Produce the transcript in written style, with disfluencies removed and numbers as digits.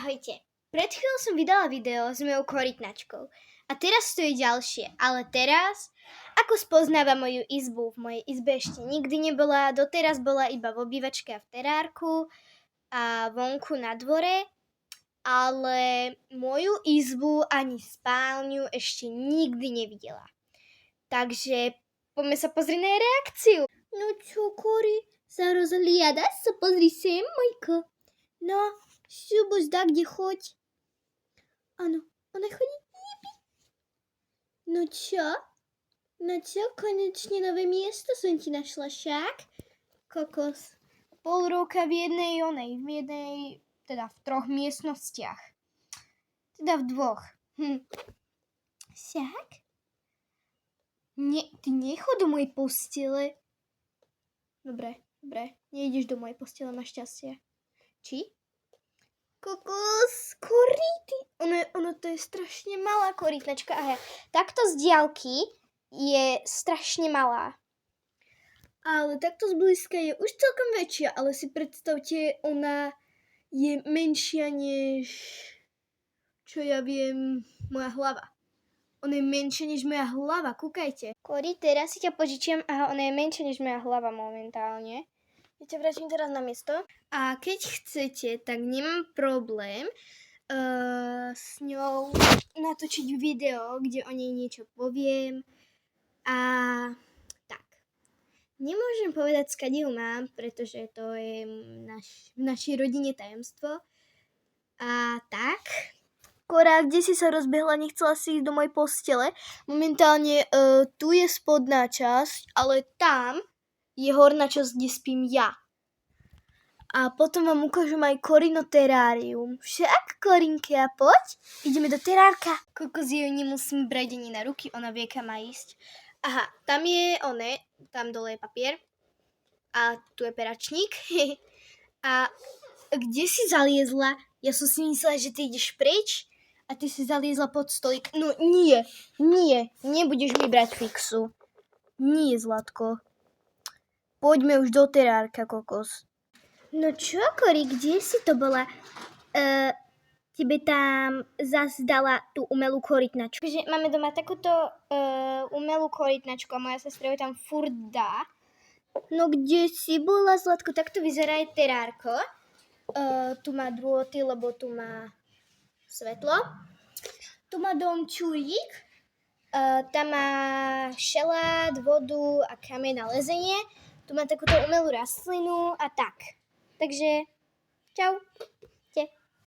Ahojte. Pred chvíľou som vydala video s mojou korytnačkou. A teraz to je ďalšie. Ale teraz, ako spoznáva moju izbu, v mojej izbe ešte nikdy nebola. Doteraz bola iba v obývačke a v terárku a vonku na dvore. Ale moju izbu ani spálňu ešte nikdy nevidela. Takže poďme sa pozrieť na jej reakciu. No čo, Kory? Sa rozhliada? Sa pozri sem, Mojko. No, Šubuš, dá kde choď. Áno, ona chodí. No čo? No čo, konečne nové miesto som ti našla však? Kokos. Pol roka v jednej, teda v 3 miestnostiach. Teda v 2. Však? Ty nechod do mojej postele. Dobre, nejdeš do mojej postele, máš šťastie. Či? Kokos, koryty. Ono to je strašne malá korytnačka. Aha, takto z diaľky je strašne malá. Ale takto zblízka je už celkom väčšia, ale si predstavte, ona je menšia než, čo ja viem, moja hlava. Ona je menšia než moja hlava, kúkajte. Kory, teraz si ťa požičiam. Aha, ona je menšia než moja hlava momentálne. Ja ťa vrátim teraz na miesto. A keď chcete, tak nemám problém s ňou natočiť video, kde o nej niečo poviem. A tak. Nemôžem povedať, skade ju mám, pretože to je v našej rodine tajomstvo. A tak. Kora, kde si sa rozbehla, nechcela si ísť do mojej postele. Momentálne tu je spodná časť, ale tam je horná časť, kde spím ja. A potom vám ukážem aj Korino terárium. Však, Korinka, poď. Ideme do terárka. Kokos, ju nemusím brať ani na ruky, ona vie, kam má ísť. Aha, tam je tam dole je papier. A tu je peračník. A kde si zaliezla? Ja som si myslela, že ty ideš preč a ty si zaliezla pod stolík. No nie, nebudeš mi brať fixu. Nie, Zlatko. Poďme už do terárka, kokos. No čo, Kory, kde si to bola? Tebe tam zas dala tú umelú korytnačku. Takže máme doma takúto umelú korytnačku a moja sestra ju tam furt dá. No kde si bola, Zlatko? Takto vyzerá aj terárko. Tu má drôty, lebo tu má svetlo. Tu má domčúrik. Tam má šelát, vodu a kameň na lezenie. Tu má takúto umelú rastlinu a tak. Takže, čau.